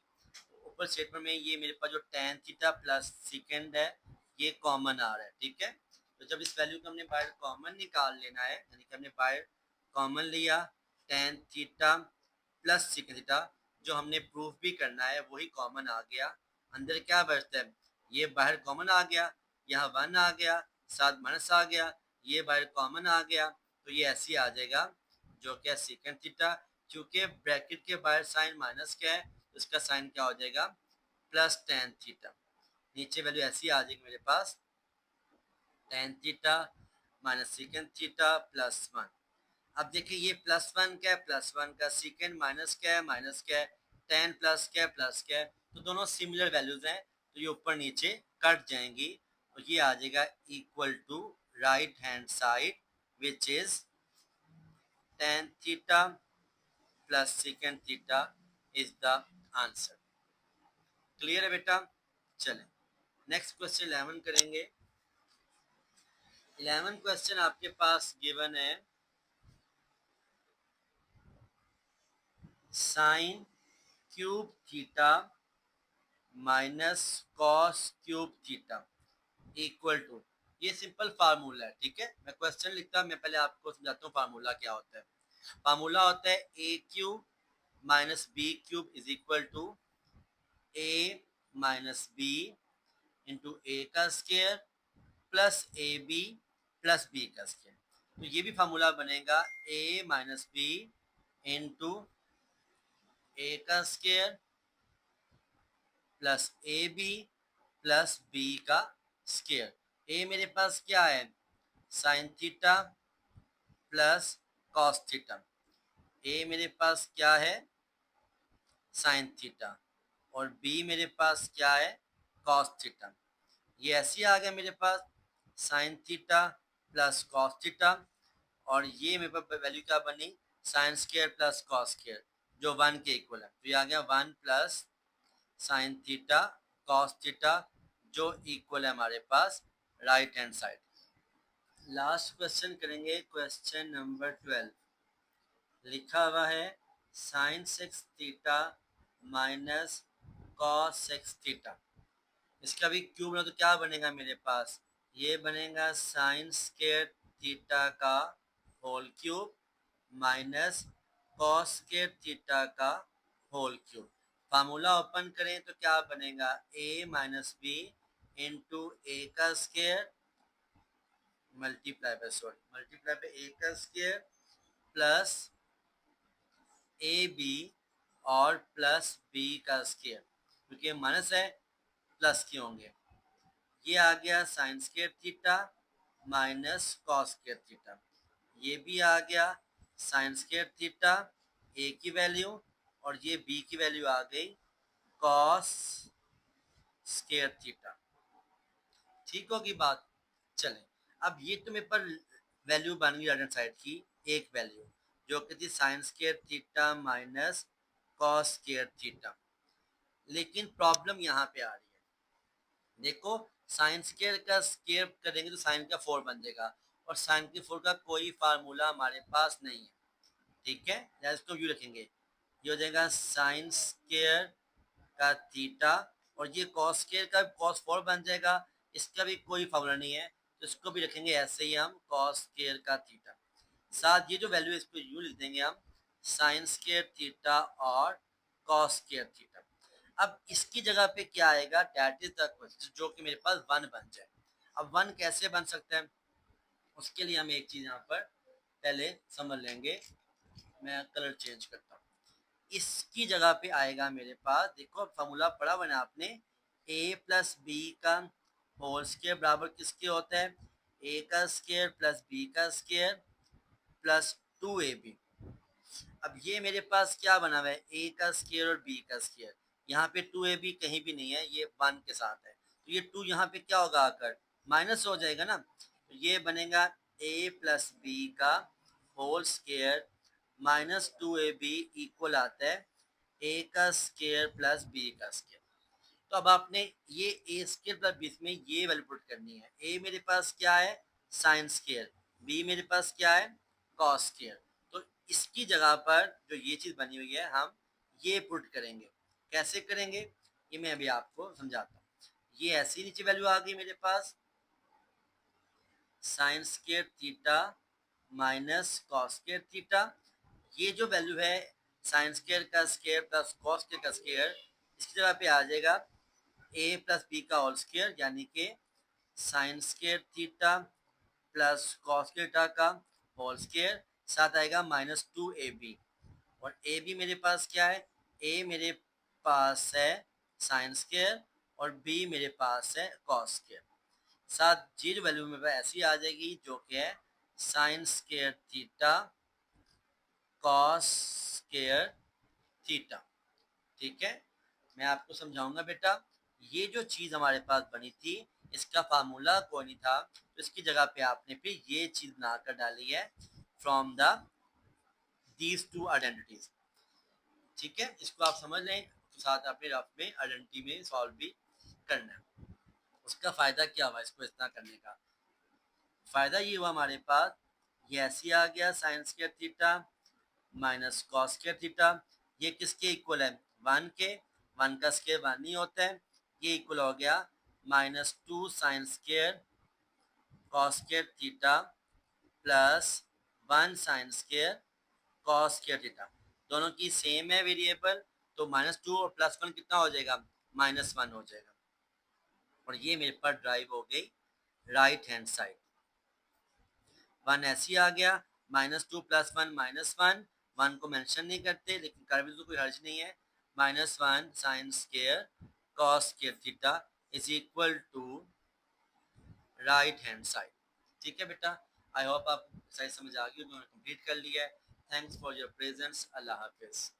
ऊपर सेट में ये मेरे पास जो tan थीटा प्लस सीकेंड है ये कॉमन आ रहा है, ठीक है। तो जब इस वैल्यू को हमने बाहर कॉमन निकाल लेना है, यानी कि हमने बाहर कॉमन लिया tan theta plus secant theta, जो हमने प्रूफ भी करना है वही कॉमन आ गया। अंदर क्या बचता है, ये बाहर कॉमन आ गया, यहाँ 1 आ गया, साथ माइनस आ गया, ये बाहर कॉमन आ गया, तो ये ऐसे आ जाएगा जो क्या सीकेंड थीटा, क्योंकि ब्रैकेट के बाहर साइन माइनस क्या है तो इसका साइन क्या हो जाएगा, प्लस tan थीटा। नीचे वैल्यू ऐसी आ जाएगी मेरे पास tan theta minus secant theta +1। अब देखिए ये +1 क्या है, +1 का सीकेंड माइनस क्या है, माइनस क्या है, tan प्लस क्या है, प्लस क्या है, तो दोनों सिमिलर वैल्यूज हैं, तो ये ऊपर नीचे कट जाएंगी, तो ये आ जाएगा equal to right hand side which is tan theta plus secant theta is the answer. Clear है बेटा। चलें नेक्स्ट क्वेश्चन 11 करेंगे। 11 क्वेश्चन आपके पास गिवन है sine cube theta minus cos cube theta equal to, ये सिंपल फार्मूला है, ठीक है। मैं क्वेश्चन लिखता, मैं पहले आपको समझाता हूँ फार्मूला क्या होता है। फार्मूला होता है A cube minus B cube is equal to A minus B into A का square plus A B plus B का स्क्वायर। तो ये भी फार्मूला बनेगा A minus B into A का square plus A B plus B का square. A मेरे पास क्या है, sine theta plus cos theta. A मेरे पास क्या है, साइन थीटा, और बी मेरे पास क्या है, कॉस थीटा। ये ऐसे आ गया मेरे पास sine theta plus cos theta, और ये मेरे पास वैल्यू क्या बनी, sine square plus cos square, जो 1 के इक्वल है। तो ये आ गया 1 plus sine theta cos theta, जो इक्वल है हमारे पास right hand side. Last question करेंगे, क्वेश्चन नंबर 12। लिखा हुआ है sine 6 theta minus cos 6 theta. इसका भी क्यूब बना तो क्या बनेगा मेरे पास, ये बनेगा साइन स्क्वायर थीटा का whole cube minus cos square theta का होल क्यूब। फार्मूला ओपन करें तो क्या बनेगा, A minus B into A का स्क्वायर मल्टीप्लाई पे ए का स्क्वायर प्लस ए बी और प्लस बी का स्क्वायर, क्योंकि माइनस है प्लस के होंगे। ये आ गया sine square theta minus cos square theta. ये भी आ गया साइन स्क्वायर थीटा ए की वैल्यू, और ये बी की वैल्यू आ गई कॉस स्क्वायर थीटा। ठीक होगी बात। चलें, अब ये तो मेरे पर वैल्यू बन गई राइट हैंड साइड की एक वैल्यू, जो कि थी sign square theta minus cos square theta. लेकिन प्रॉब्लम यहाँ पे आ रही है, देखो साइन स्क्वायर का स्क्वायर करेंगे तो साइन का 4 बन जाएगा, और साइन के 4 का कोई फार्मूला हमारे पास नहीं है, ठीक है। या इसको यू रखेंगे, ये हो जाएगा साइन स्क्वायर का थीटा, और ये कॉस स्क्वायर का कॉस 4 बन जाएगा, इसका भी कोई फार्मूला नहीं है, तो इसको भी रखेंगे ऐसे ही हम कॉस स्क्वायर का थीटा। साथ ये जो वैल्यू है इसको यू लिख देंगे हम साइन स्क्वायर थीटा और कॉस स्क्वायर थीटा। अब इसकी जगह पे क्या आएगा, डेट इज द क्वेश्चन, जो कि मेरे पास 1 बन जाए। अब 1 कैसे बन सकता है, उसके लिए हम एक चीज यहाँ पर पहले समझ लेंगे। मैं कलर चेंज करता हूँ, इसकी जगह पे आएगा मेरे पास, देखो फॉर्मूला पढ़ा हुआ ना आपने, ए प्लस बी का होल स्क्वायर बराबर किसके होता है, ए का स्क्वायर प्लस बी का स्क्वायर प्लस 2ab। अब ये मेरे पास क्या बना हुआ है, ए का स्क्वायर और बी का स्क्वायर, यहाँ पे 2ab कहीं भी नहीं है, ये 1 के साथ है, तो ये 2 यहाँ पे क्या होगा आकर माइनस हो जाएगा ना, तो ये बनेगा ए प्लस बी का whole square minus 2ab equal आता है ए का स्क्वायर प्लस बी का स्क्वायर। तो अब आपने ये ए स्क्वायर प्लस बी में ये वैल्यू पुट करनी है। ए मेरे पास क्या है, साइन स्क्वायर, बी मेरे पास क्या है, कॉस स्क्वायर। तो इसकी जगह पर जो ये चीज बनी हुई है हम ये पुट करेंगे। कैसे करेंगे ये मैं अभी आपको समझाता हूँ। ये ऐसी नीचे वैल्यू आ गई मेरे पास sine square theta minus cos square theta. ये जो वैल्यू है साइन स्क्वायर का स्क्वायर प्लस कॉस स्क्वायर का स्क्वायर, इसकी जगह पे आ जाएगा ए प्लस बी का होल स्क्वायर, यानी कि sine square theta plus cos theta का होल स्क्वायर, साथ आएगा माइनस 2ab। और ए बी मेरे पास क्या है, ए मेरे पास है साइन स्क्वायर और बी मेरे पास है कॉस स्क्वायर। साथ जीरो वैल्यू मेरे पास ऐसी आ जाएगी, जो कि है sine square theta cos square theta. ठीक है, मैं आपको समझाऊंगा बेटा। ये जो चीज हमारे पास बनी थी इसका फार्मूला कोई नहीं था, तो इसकी जगह पे आपने फिर ये चीज बनाकर डाली है from the these two identities. ठीक है, इसको आप समझ लें, तो साथ अपने रफ में आइडेंटिटी में सॉल्व भी करना है। उसका फायदा क्या हुआ इसको इतना करने का, फायदा ये हुआ हमारे पास ये ऐसे आ गया sine square theta minus cos square theta. ये किसके इक्वल है, 1 के, 1 का स्क्वायर 1 नहीं होता है, ये इक्वल हो गया -2 sign square cos square theta plus 1 sine square cos square theta. दोनों की सेम है वेरिएबल, तो -2 और +1 कितना हो जाएगा, -1 हो जाएगा। और ये मेरे पास ड्राइव हो गई राइट हैंड साइड। 1 ऐसे ही आ गया, -2 + 1 -1, 1 को मेंशन नहीं करते लेकिन कर भी तो कोई हर्ज नहीं है। -1 sine square cos square theta is equal to right hand side. ठीक है बेटा, आई होप आप एक्सरसाइज समझ आ गई, उन्होंने कंप्लीट कर लिया है। Thanks for your presence. Allah Hafiz.